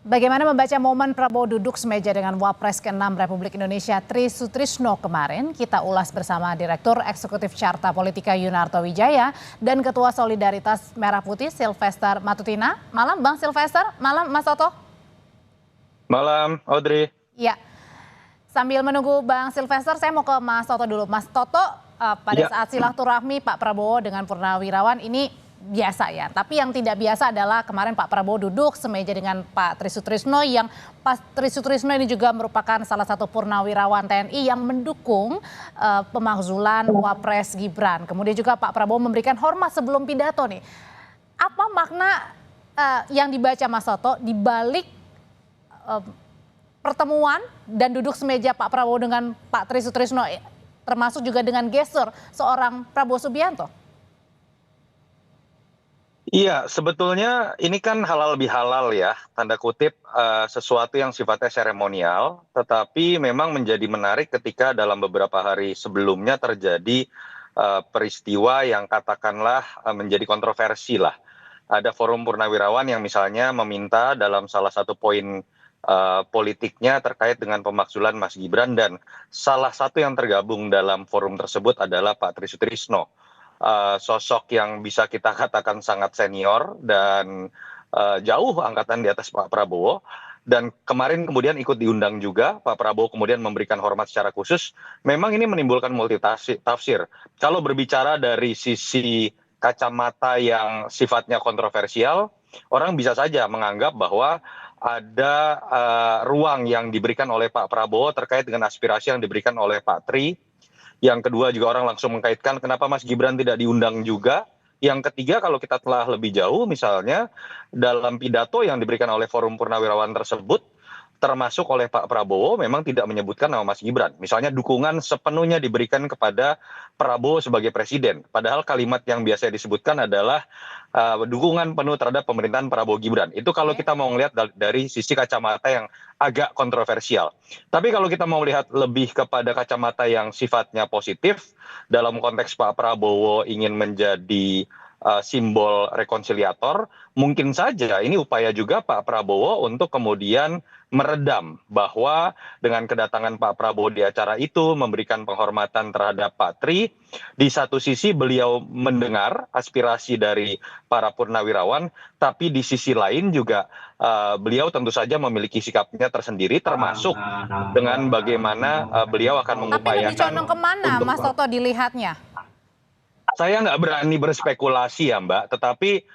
Bagaimana membaca momen Prabowo duduk semeja dengan Wapres ke-6 Republik Indonesia Tri Sutrisno kemarin? Kita ulas bersama Direktur Eksekutif Carta Politika Yunarto Wijaya dan Ketua Solidaritas Merah Putih Silvester Matutina. Malam Bang Silvester, malam Mas Toto. Malam Audrey. Ya, sambil menunggu Bang Silvester saya mau ke Mas Toto dulu. Mas Toto, pada saat silaturahmi Pak Prabowo dengan Purnawirawan ini biasa ya, tapi yang tidak biasa adalah kemarin Pak Prabowo duduk semeja dengan Pak Tri Sutrisno yang Pak Tri Sutrisno ini juga merupakan salah satu purnawirawan TNI yang mendukung pemakzulan Wapres Gibran. Kemudian juga Pak Prabowo memberikan hormat sebelum pidato nih. Apa makna yang dibaca Mas Toto di balik pertemuan dan duduk semeja Pak Prabowo dengan Pak Tri Sutrisno, termasuk juga dengan gestur seorang Prabowo Subianto? Iya, sebetulnya ini kan halal bihalal ya, tanda kutip sesuatu yang sifatnya seremonial, tetapi memang menjadi menarik ketika dalam beberapa hari sebelumnya terjadi peristiwa yang katakanlah menjadi kontroversi lah. Ada forum purnawirawan yang misalnya meminta dalam salah satu poin politiknya terkait dengan pemakzulan Mas Gibran, dan salah satu yang tergabung dalam forum tersebut adalah Pak Tri Sutrisno. Sosok yang bisa kita katakan sangat senior dan jauh angkatan di atas Pak Prabowo, dan kemarin kemudian ikut diundang juga. Pak Prabowo kemudian memberikan hormat secara khusus. Memang ini menimbulkan multi tafsir. Kalau berbicara dari sisi kacamata yang sifatnya kontroversial, orang bisa saja menganggap bahwa ada ruang yang diberikan oleh Pak Prabowo terkait dengan aspirasi yang diberikan oleh Pak Tri. Yang kedua juga orang langsung mengkaitkan kenapa Mas Gibran tidak diundang juga. Yang ketiga, kalau kita telah lebih jauh, misalnya dalam pidato yang diberikan oleh forum purnawirawan tersebut, termasuk oleh Pak Prabowo, memang tidak menyebutkan nama Mas Gibran. Misalnya dukungan sepenuhnya diberikan kepada Prabowo sebagai presiden. Padahal kalimat yang biasa disebutkan adalah dukungan penuh terhadap pemerintahan Prabowo Gibran. Itu kalau kita mau melihat dari sisi kacamata yang agak kontroversial. Tapi kalau kita mau lihat lebih kepada kacamata yang sifatnya positif, dalam konteks Pak Prabowo ingin menjadi simbol rekonsiliator, mungkin saja ini upaya juga Pak Prabowo untuk kemudian meredam bahwa dengan kedatangan Pak Prabowo di acara itu memberikan penghormatan terhadap Pak Tri. Di satu sisi beliau mendengar aspirasi dari para purnawirawan, tapi di sisi lain juga beliau tentu saja memiliki sikapnya tersendiri, termasuk dengan bagaimana beliau akan mengupayakan. Tapi lebih condong kemana Mas Toto dilihatnya? Saya nggak berani berspekulasi ya Mbak, tetapi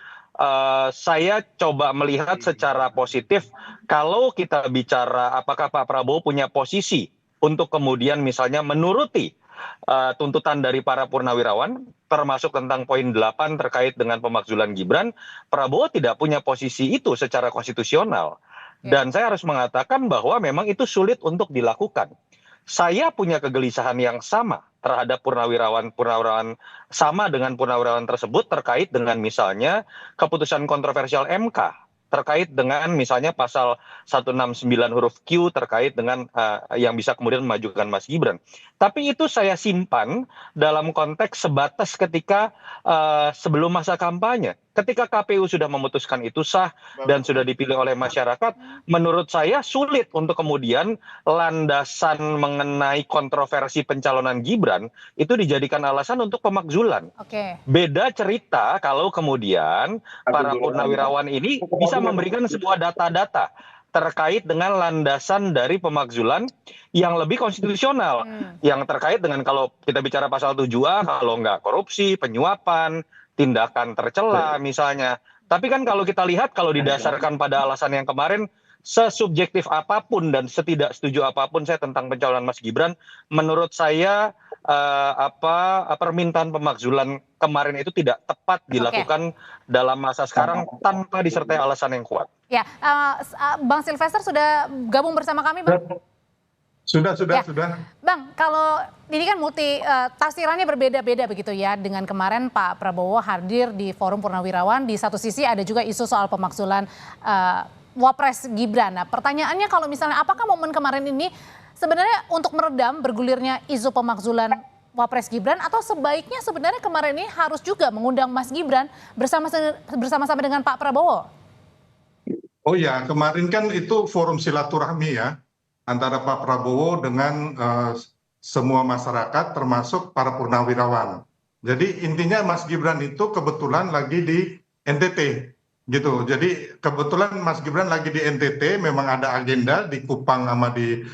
saya coba melihat secara positif. Kalau kita bicara apakah Pak Prabowo punya posisi untuk kemudian misalnya menuruti tuntutan dari para purnawirawan, termasuk tentang poin 8 terkait dengan pemakzulan Gibran, Prabowo tidak punya posisi itu secara konstitusional. Dan saya harus mengatakan bahwa memang itu sulit untuk dilakukan. Saya punya kegelisahan yang sama terhadap purnawirawan sama dengan purnawirawan tersebut terkait dengan misalnya keputusan kontroversial MK terkait dengan misalnya pasal 169 huruf Q terkait dengan yang bisa kemudian memajukan Mas Gibran. Tapi itu saya simpan dalam konteks sebatas ketika sebelum masa kampanye. Ketika KPU sudah memutuskan itu sah dan sudah dipilih oleh masyarakat, menurut saya sulit untuk kemudian landasan mengenai kontroversi pencalonan Gibran itu dijadikan alasan untuk pemakzulan. Beda cerita kalau kemudian para purnawirawan ini bisa memberikan sebuah data-data terkait dengan landasan dari pemakzulan yang lebih konstitusional, yang terkait dengan kalau kita bicara pasal 7A, kalau nggak korupsi, penyuapan, tindakan tercela misalnya. Tapi kan kalau kita lihat, kalau didasarkan pada alasan yang kemarin, sesubjektif apapun dan setidak setuju apapun saya tentang pencalonan Mas Gibran, menurut saya permintaan pemakzulan kemarin itu tidak tepat dilakukan dalam masa sekarang tanpa disertai alasan yang kuat. Ya, Bang Silvester sudah gabung bersama kami, Bang? Sudah. Bang, kalau ini kan tafsirannya berbeda-beda begitu ya, dengan kemarin Pak Prabowo hadir di forum purnawirawan, di satu sisi ada juga isu soal pemakzulan Wapres Gibran. Nah, pertanyaannya kalau misalnya apakah momen kemarin ini sebenarnya untuk meredam bergulirnya isu pemakzulan Wapres Gibran, atau sebaiknya sebenarnya kemarin ini harus juga mengundang Mas Gibran bersama-sama dengan Pak Prabowo? Oh ya, kemarin kan itu forum silaturahmi ya, antara Pak Prabowo dengan semua masyarakat termasuk para purnawirawan. Jadi intinya Mas Gibran itu kebetulan lagi di NTT gitu. Jadi kebetulan Mas Gibran lagi di NTT, memang ada agenda di Kupang sama di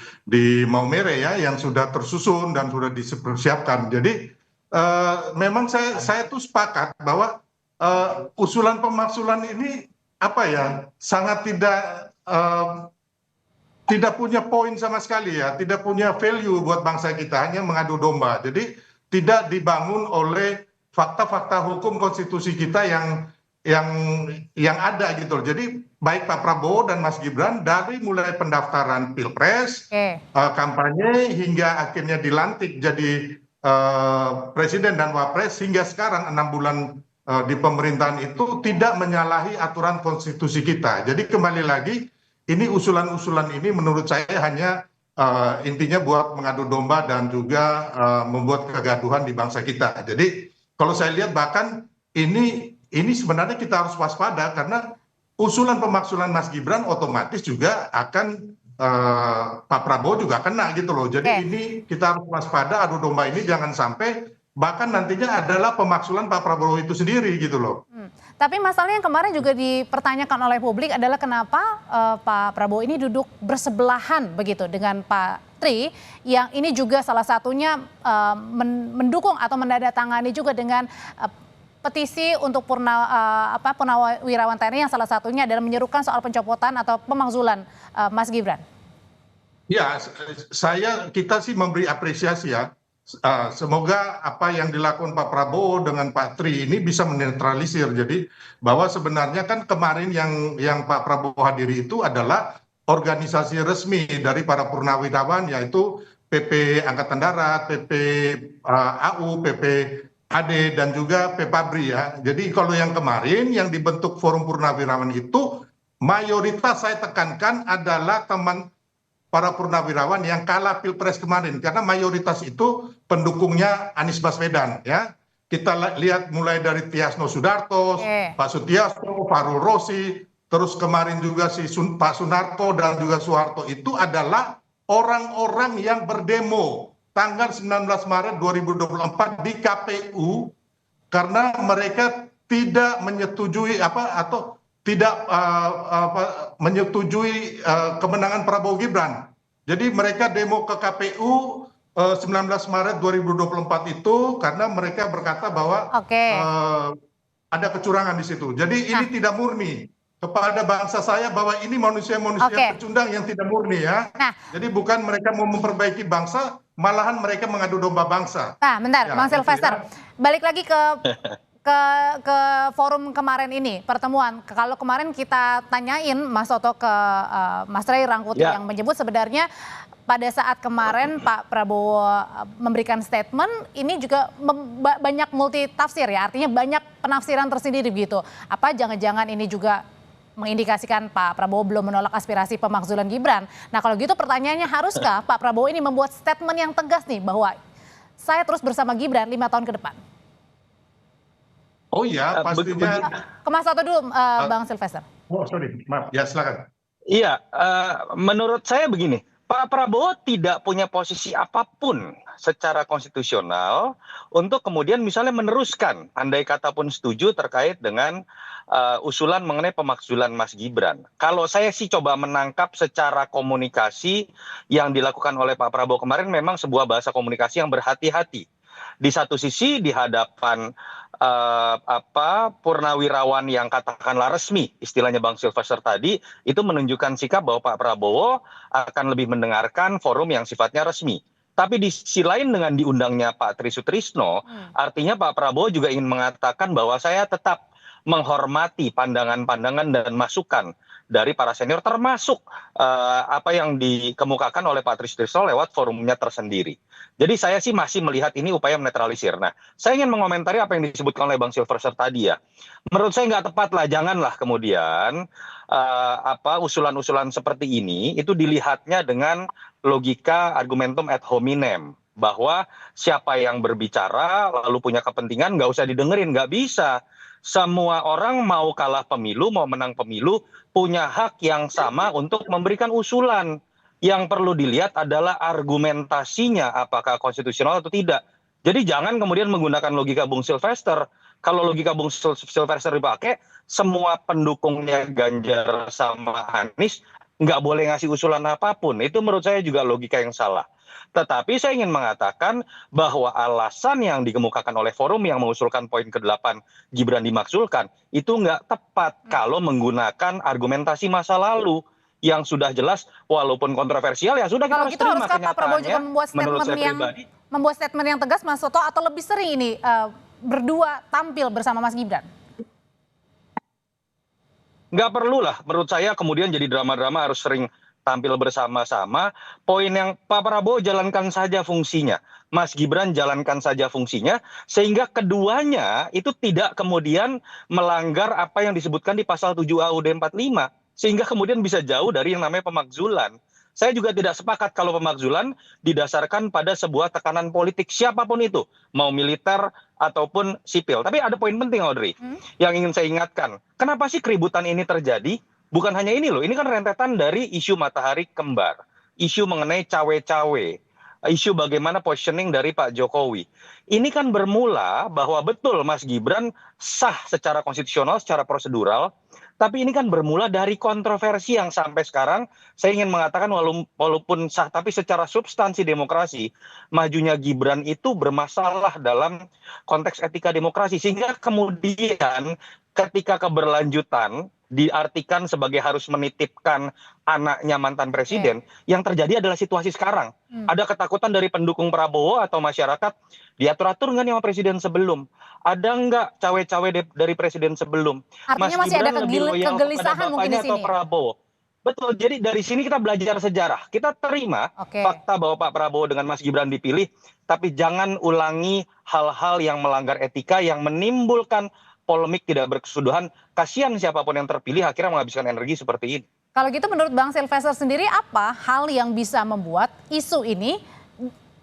Maumere ya yang sudah tersusun dan sudah dipersiapkan. Jadi memang saya tuh sepakat bahwa usulan pemaksulan ini apa ya, sangat tidak punya poin sama sekali ya, tidak punya value buat bangsa kita, hanya mengadu domba. Jadi tidak dibangun oleh fakta-fakta hukum konstitusi kita yang yang ada gitu loh. Jadi baik Pak Prabowo dan Mas Gibran dari mulai pendaftaran Pilpres, kampanye hingga akhirnya dilantik jadi presiden dan wapres hingga sekarang 6 bulan di pemerintahan itu tidak menyalahi aturan konstitusi kita. Jadi kembali lagi, ini usulan-usulan ini menurut saya hanya intinya buat mengadu domba dan juga membuat kegaduhan di bangsa kita. Jadi kalau saya lihat bahkan ini sebenarnya kita harus waspada karena usulan pemaksulan Mas Gibran otomatis juga akan Pak Prabowo juga kena gitu loh. Jadi ini kita harus waspada, adu domba ini jangan sampai bahkan nantinya adalah pemaksulan Pak Prabowo itu sendiri gitu loh. Tapi masalahnya yang kemarin juga dipertanyakan oleh publik adalah kenapa Pak Prabowo ini duduk bersebelahan begitu dengan Pak Tri, yang ini juga salah satunya mendukung atau menandatangani juga dengan petisi untuk Purnawirawan TNI yang salah satunya adalah menyerukan soal pencopotan atau pemakzulan Mas Gibran. Ya, kita sih memberi apresiasi ya. Semoga apa yang dilakukan Pak Prabowo dengan Pak Tri ini bisa menetralisir. Jadi bahwa sebenarnya kan kemarin yang Pak Prabowo hadiri itu adalah organisasi resmi dari para purnawirawan, yaitu PP Angkatan Darat, PP AU, PP AD dan juga PPABRI ya. Jadi kalau yang kemarin yang dibentuk Forum Purnawirawan itu mayoritas saya tekankan adalah teman para purnawirawan yang kalah Pilpres kemarin, karena mayoritas itu pendukungnya Anies Baswedan ya. Kita lihat mulai dari Tiasno Sudarto, Pak Sutiasto, Farul Rosi, terus kemarin juga Pak Sunarto dan juga Soeharto itu adalah orang-orang yang berdemo tanggal 19 Maret 2024 di KPU karena mereka tidak menyetujui atau tidak menyetujui kemenangan Prabowo Gibran. Jadi mereka demo ke KPU 19 Maret 2024 itu karena mereka berkata bahwa ada kecurangan di situ. Jadi ini tidak murni. Kepada bangsa saya bahwa ini manusia-manusia pecundang yang tidak murni ya. Jadi bukan mereka mau memperbaiki bangsa, malahan mereka mengadu domba bangsa. Nah, bentar, Bang Sylvester. Balik lagi ke forum kemarin ini, pertemuan. Kalau kemarin kita tanyain Mas Toto ke Mas Ray Rangkuti yang menyebut sebenarnya pada saat kemarin Pak Prabowo memberikan statement, ini juga banyak multi tafsir ya, artinya banyak penafsiran tersendiri begitu. Apa jangan-jangan ini juga mengindikasikan Pak Prabowo belum menolak aspirasi pemakzulan Gibran. Nah kalau gitu pertanyaannya, haruskah Pak Prabowo ini membuat statement yang tegas nih bahwa saya terus bersama Gibran 5 tahun ke depan? Oh iya, pastinya. Ke Mas Toto dulu, Bang Sylvester. Oh sorry, maaf. Ya silakan. Iya, menurut saya begini, Pak Prabowo tidak punya posisi apapun secara konstitusional untuk kemudian misalnya meneruskan, andai kata pun setuju terkait dengan usulan mengenai pemakzulan Mas Gibran. Kalau saya sih coba menangkap secara komunikasi yang dilakukan oleh Pak Prabowo kemarin memang sebuah bahasa komunikasi yang berhati-hati. Di satu sisi di hadapan purnawirawan yang katakanlah resmi, istilahnya Bang Sylvester tadi, itu menunjukkan sikap bahwa Pak Prabowo akan lebih mendengarkan forum yang sifatnya resmi. Tapi di sisi lain dengan diundangnya Pak Tri Sutrisno, artinya Pak Prabowo juga ingin mengatakan bahwa saya tetap menghormati pandangan-pandangan dan masukan dari para senior, termasuk apa yang dikemukakan oleh Pak Tri Sutrisno lewat forumnya tersendiri. Jadi saya sih masih melihat ini upaya menetralisir. Nah, saya ingin mengomentari apa yang disebutkan oleh Bang Sylvester tadi ya. Menurut saya nggak tepat lah, janganlah kemudian usulan-usulan seperti ini itu dilihatnya dengan logika argumentum ad hominem, bahwa siapa yang berbicara lalu punya kepentingan nggak usah didengerin, nggak bisa. Semua orang mau kalah pemilu, mau menang pemilu, punya hak yang sama untuk memberikan usulan. Yang perlu dilihat adalah argumentasinya, apakah konstitusional atau tidak. Jadi jangan kemudian menggunakan logika Bung Sylvester. Kalau logika Bung Sylvester dipakai, semua pendukungnya Ganjar sama Anies nggak boleh ngasih usulan apapun. Itu menurut saya juga logika yang salah. Tetapi saya ingin mengatakan bahwa alasan yang dikemukakan oleh forum yang mengusulkan poin ke-8 Gibran dimakzulkan itu nggak tepat kalau menggunakan argumentasi masa lalu yang sudah jelas walaupun kontroversial ya sudah kita Kalau harus gitu terima haruskah Pak Prabowo juga kenyataannya menurut saya pribadi. membuat statement yang tegas, Mas Toto, atau lebih sering ini berdua tampil bersama Mas Gibran? Nggak perlu lah menurut saya kemudian jadi drama-drama harus sering tampil bersama-sama. Poin yang Pak Prabowo jalankan saja fungsinya, Mas Gibran jalankan saja fungsinya, sehingga keduanya itu tidak kemudian melanggar apa yang disebutkan di pasal 7A UUD 45, sehingga kemudian bisa jauh dari yang namanya pemakzulan. Saya juga tidak sepakat kalau pemakzulan didasarkan pada sebuah tekanan politik siapapun itu, mau militer ataupun sipil. Tapi ada poin penting, Audrey, yang ingin saya ingatkan. Kenapa sih keributan ini terjadi? Bukan hanya ini loh, ini kan rentetan dari isu matahari kembar, isu mengenai cawe-cawe, isu bagaimana positioning dari Pak Jokowi. Ini kan bermula bahwa betul Mas Gibran sah secara konstitusional, secara prosedural, tapi ini kan bermula dari kontroversi yang sampai sekarang saya ingin mengatakan walaupun sah, tapi secara substansi demokrasi, majunya Gibran itu bermasalah dalam konteks etika demokrasi. Sehingga kemudian ketika keberlanjutan diartikan sebagai harus menitipkan anaknya mantan presiden, yang terjadi adalah situasi sekarang. Ada ketakutan dari pendukung Prabowo atau masyarakat, diatur-atur nggak nih sama presiden sebelum? Ada nggak cawe-cawe dari presiden sebelum? Artinya Mas masih ada Gibran lebih loyal kegelisahan kepada mungkin di bapaknya atau sini ya? Prabowo? Betul, jadi dari sini kita belajar sejarah. Kita terima fakta bahwa Pak Prabowo dengan Mas Gibran dipilih, tapi jangan ulangi hal-hal yang melanggar etika, yang menimbulkan polemik tidak berkesudahan. Kasihan siapapun yang terpilih akhirnya menghabiskan energi seperti ini. Kalau gitu menurut Bang Sylvester sendiri apa hal yang bisa membuat isu ini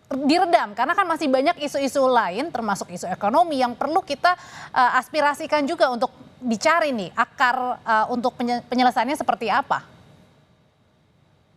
diredam? Karena kan masih banyak isu-isu lain termasuk isu ekonomi yang perlu kita aspirasikan juga untuk dicari nih akar untuk penyelesaiannya seperti apa?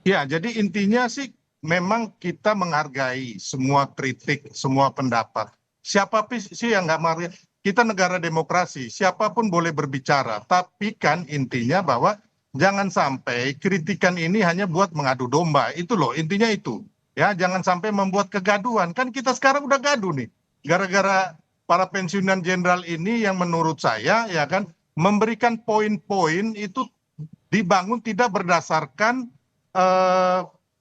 Ya, jadi intinya sih memang kita menghargai semua kritik, semua pendapat. Siapa sih yang nggak menghargai? Kita negara demokrasi, siapapun boleh berbicara. Tapi kan intinya bahwa jangan sampai kritikan ini hanya buat mengadu domba. Itu loh, intinya itu. Ya, jangan sampai membuat kegaduhan. Kan kita sekarang udah gaduh nih. Gara-gara para pensiunan jenderal ini yang menurut saya ya kan memberikan poin-poin itu dibangun tidak berdasarkan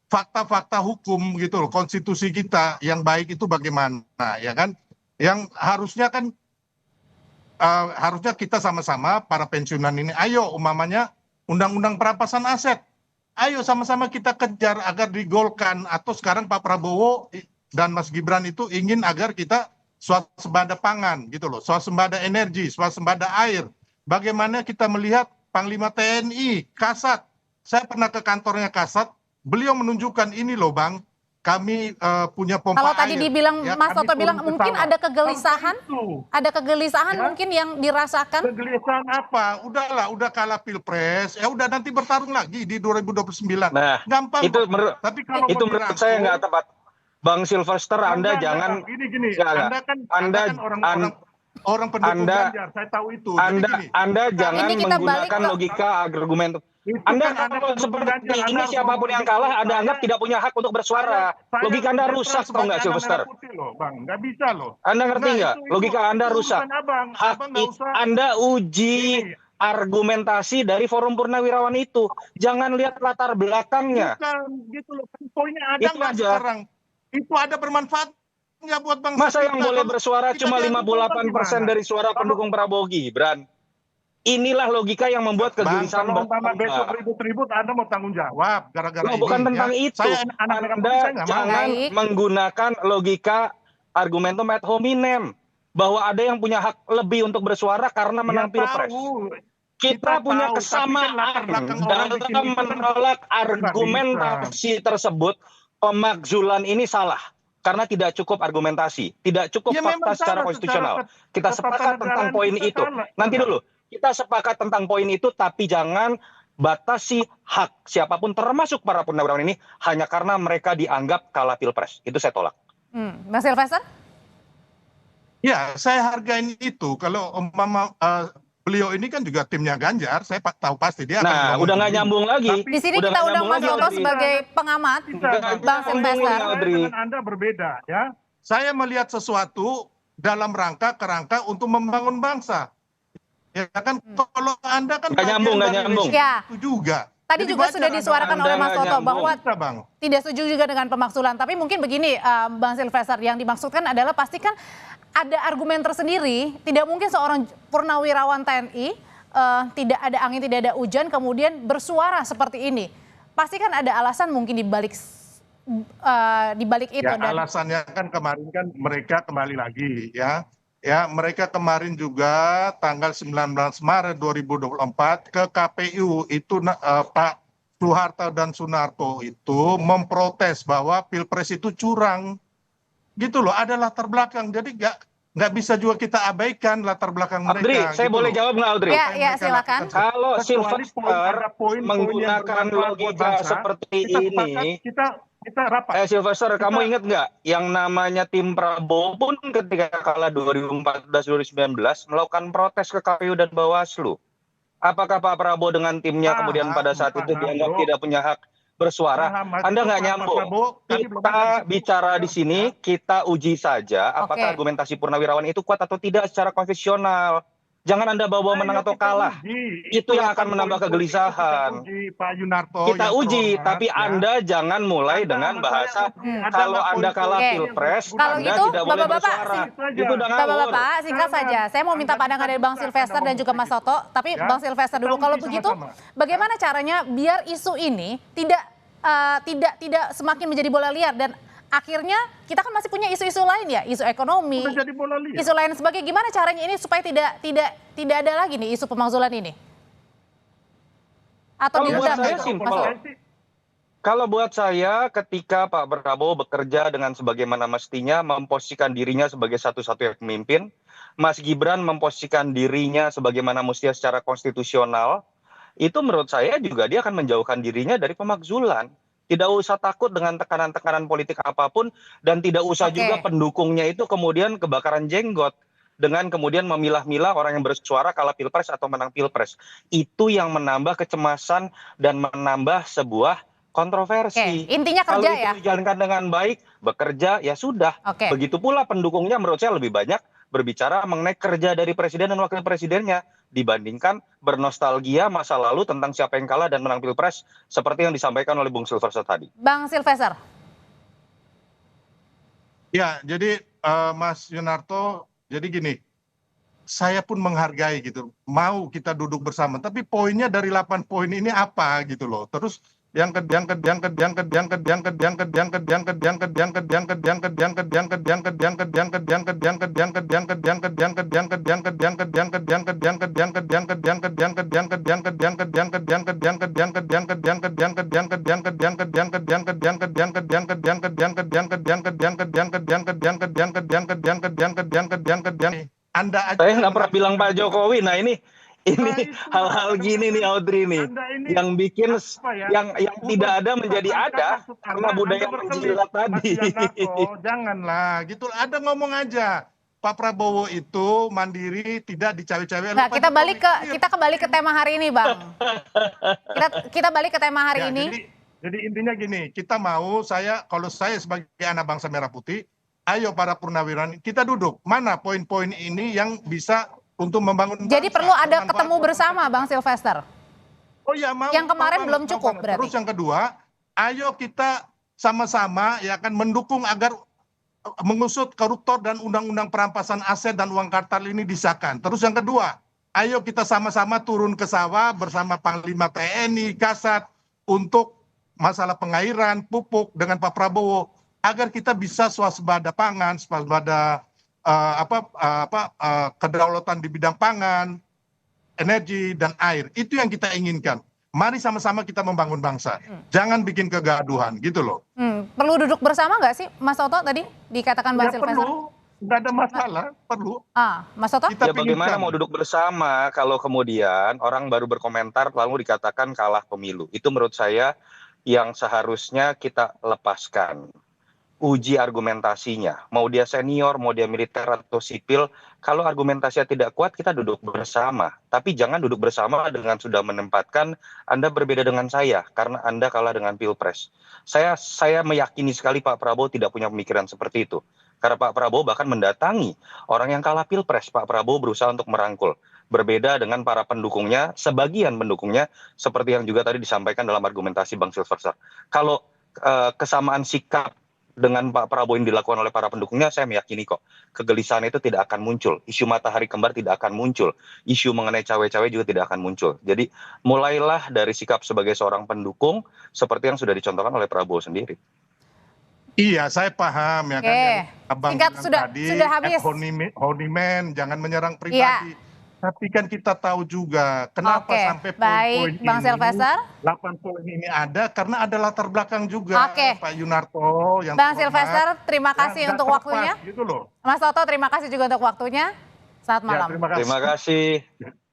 fakta-fakta hukum gitu loh. Konstitusi kita yang baik itu bagaimana ya kan? Yang harusnya kan harusnya kita sama-sama para pensiunan ini, ayo umpamanya undang-undang perampasan aset, ayo sama-sama kita kejar agar digolkan. Atau sekarang Pak Prabowo dan Mas Gibran itu ingin agar kita swasembada pangan gitu loh, swasembada energi, swasembada air. Bagaimana kita melihat Panglima TNI, Kasat, saya pernah ke kantornya Kasat, beliau menunjukkan ini loh Bang, kami punya pompa air. Kalau tadi dibilang ya, Mas Toto bilang mungkin ada kegelisahan, mungkin yang dirasakan. Kegelisahan apa? Udahlah, udah kalah pilpres, ya udah nanti bertarung lagi di 2029. Nah, gampang. Tapi kalau itu menurut saya nggak tepat. Bang Sylvester, Anda jangan. Gini. Anda kan orang pendukung Ganjar, saya tahu itu. Anda jangan menggunakan logika argumen. Anda kalau seperti ini siapapun yang kalah Anda anggap tidak punya hak untuk bersuara. Logika Anda rusak, tahu nggak Sylvester? Bang, nggak bisa loh. Anda ngerti nggak? Logika Anda rusak. Anda uji argumentasi dari Forum Purnawirawan itu. Jangan lihat latar belakangnya. Bukan, gitu loh. Poinnya ada nggak sekarang? Itu ada bermanfaatnya buat bangsa. Masa yang boleh bersuara cuma 58% dari suara pendukung Prabowo Gibran? Inilah logika yang membuat kegelisahan. Kalau besok ribut-ribut Anda mau tanggung jawab gara-gara ini. Bukan tentang itu. Anda jangan menggunakan logika argumentum ad hominem bahwa ada yang punya hak lebih untuk bersuara karena menang pilpres. Kita punya kesamaan dalam menolak argumentasi tersebut. Pemakzulan ini salah. karena tidak cukup argumentasi, tidak cukup Ya fakta memang secara salah konstitusional. secara Kita sepakat tentang ketatanegaraan poin kita itu. salah. Nanti dulu, kita sepakat tentang poin itu, tapi jangan batasi hak siapapun termasuk para purnawirawan ini hanya karena mereka dianggap kalah pilpres. Itu saya tolak. Bang Silvester? Ya, saya hargain itu. Kalau umpama beliau ini kan juga timnya Ganjar, saya tahu pasti dia akan Nah, ngomong udah nggak begini. nyambung lagi. Tapi Di sini Udah kita nggak undang nyambung Mas lagi, Toto Audrey. sebagai pengamat, Nggak Bang nyambung ini, Silvester. Audrey. dengan Anda berbeda ya. Saya melihat sesuatu dalam kerangka untuk membangun bangsa. Ya kan, kalau Anda kan Nggak nyambung, nggak nyambung. Ya. itu juga. Tadi Jadi juga wajar sudah disuarakan Anda oleh Mas nggak Toto nyambung. bahwa Bisa, Bang. tidak setuju juga dengan pemaksulan. Tapi mungkin begini, Bang Silvester, yang dimaksudkan adalah pastikan ada argumen tersendiri. Tidak mungkin seorang purnawirawan TNI tidak ada angin, tidak ada hujan, kemudian bersuara seperti ini. Pasti kan ada alasan mungkin di balik itu. Ya, alasannya kan kemarin kan mereka kembali lagi ya. Ya, mereka kemarin juga tanggal 19 Maret 2024 ke KPU itu Pak Soeharto dan Sunarto itu memprotes bahwa Pilpres itu curang. Gitu loh, ada latar belakang. Jadi nggak bisa juga kita abaikan latar belakang mereka. Audrey, saya gitu boleh loh. jawab nggak, Audrey? Ya, ya, silakan. Kalau Kecuali Silvester ada poin-poin yang menggunakan bermanfaat buat logika bangsa, seperti kita sepakat, ini, kita rapat. Silvester, kamu ingat nggak yang namanya tim Prabowo pun ketika kalah 2014-2019 melakukan protes ke KPU dan Bawaslu. Apakah Pak Prabowo dengan timnya kemudian pada saat itu dianggap tidak punya hak bersuara? Anda nggak nyambung. Kita bicara di sini, kita uji saja apakah argumentasi purnawirawan itu kuat atau tidak secara konstitusional. Jangan Anda bawa menang atau kalah. Itu yang akan menambah kegelisahan. Kita uji, tapi Anda jangan mulai dengan bahasa kalau Anda kalah pilpres, Kalau Anda gitu, tidak boleh Bapak-bapak, bersuara. Itu udah ngawur. Bapak-bapak, singkat saja. Saya mau minta pandangan dari Bang Silvester dan juga Mas Toto. Tapi Bang Silvester dulu. Kalau begitu, bagaimana caranya biar isu ini tidak semakin menjadi bola liar dan akhirnya kita kan masih punya isu-isu lain ya, isu ekonomi, isu lain sebagainya. Gimana caranya ini supaya tidak ada lagi nih isu pemakzulan ini? Atau diredam gitu, Mas Toto? Kalau buat saya, ketika Pak Prabowo bekerja dengan sebagaimana mestinya, memposisikan dirinya sebagai satu-satunya pemimpin, Mas Gibran memposisikan dirinya sebagaimana mestinya secara konstitusional, itu menurut saya juga dia akan menjauhkan dirinya dari pemakzulan. Tidak usah takut dengan tekanan-tekanan politik apapun, dan tidak usah juga pendukungnya itu kemudian kebakaran jenggot dengan kemudian memilah-milah orang yang bersuara kalah pilpres atau menang pilpres. Itu yang menambah kecemasan dan menambah sebuah kontroversi. Intinya kerja Kalau ya. itu dijalankan dengan baik, bekerja ya sudah. Begitu pula pendukungnya menurut saya lebih banyak berbicara mengenai kerja dari presiden dan wakil presidennya dibandingkan bernostalgia masa lalu tentang siapa yang kalah dan menang pilpres seperti yang disampaikan oleh Bung Silvester tadi. Bang Silvester. Ya, jadi Mas Yunarto, jadi gini, saya pun menghargai gitu, mau kita duduk bersama, tapi poinnya dari 8 poin ini apa gitu loh. Terus Saya nggak pernah bilang Pak Jokowi. Nah ini hal-hal gini nih, Audrey nih, yang bikin yang tidak ada menjadi ada karena budaya menjilat tadi. Janganlah, gitu. Ada ngomong aja. Pak Prabowo itu mandiri, tidak dicawe-cawe. Nah, kita kembali ke tema hari ini, Bang. Kita balik ke tema hari ini. Jadi intinya gini, kalau saya sebagai anak bangsa merah putih, ayo para purnawirawan kita duduk. Mana poin-poin ini yang bisa untuk membangun Jadi perlu ada ketemu bersama, Bang Silvester. Oh ya, mau. Yang kemarin belum cukup berarti. Terus yang kedua, ayo kita sama-sama ya kan mendukung agar mengusut koruptor dan undang-undang perampasan aset dan uang kartal ini disahkan. Terus yang kedua, ayo kita sama-sama turun ke sawah bersama Panglima TNI, Kasat untuk masalah pengairan, pupuk dengan Pak Prabowo agar kita bisa swasembada pangan, swasembada kedaulatan di bidang pangan, energi dan air. Itu yang kita inginkan. mari sama-sama kita membangun bangsa. Jangan bikin kegaduhan gitu loh. Perlu duduk bersama nggak sih Mas Toto tadi dikatakan Bang Ya Silvester? perlu, nggak ada masalah, perlu. Mas Toto? Kita Ya bagaimana pilihkan. mau duduk bersama kalau kemudian orang baru berkomentar lalu dikatakan kalah pemilu. Itu menurut saya yang seharusnya kita lepaskan. Uji argumentasinya. Mau dia senior, mau dia militer atau sipil, kalau argumentasinya tidak kuat kita duduk bersama. Tapi jangan duduk bersama dengan sudah menempatkan Anda berbeda dengan saya karena Anda kalah dengan Pilpres. Saya meyakini sekali Pak Prabowo tidak punya pemikiran seperti itu. Karena Pak Prabowo bahkan mendatangi orang yang kalah Pilpres. Pak Prabowo berusaha untuk merangkul. Berbeda dengan para pendukungnya, sebagian pendukungnya, seperti yang juga tadi disampaikan dalam argumentasi Bang Silvester. Kalau kesamaan sikap dengan Pak Prabowo yang dilakukan oleh para pendukungnya, saya meyakini kok kegelisahan itu tidak akan muncul. Isu matahari kembar tidak akan muncul. Isu mengenai cawe-cawe juga tidak akan muncul. Jadi mulailah dari sikap sebagai seorang pendukung seperti yang sudah dicontohkan oleh Prabowo sendiri. Iya, saya paham ya kan Oke. yang Abang Singkat, bilang tadi, sudah habis. honey man, jangan menyerang pribadi. Tapi kan kita tahu juga kenapa Oke, sampai baik, poin-poin Bang ini, Silvester. 8 poin ini ada karena ada latar belakang juga Oke. Pak Yunarto yang Bang terhormat. Silvester, terima Ya, kasih nggak untuk terlepas waktunya. gitu loh. Mas Toto, terima kasih juga untuk waktunya. Selamat Ya, malam. terima kasih. Terima kasih.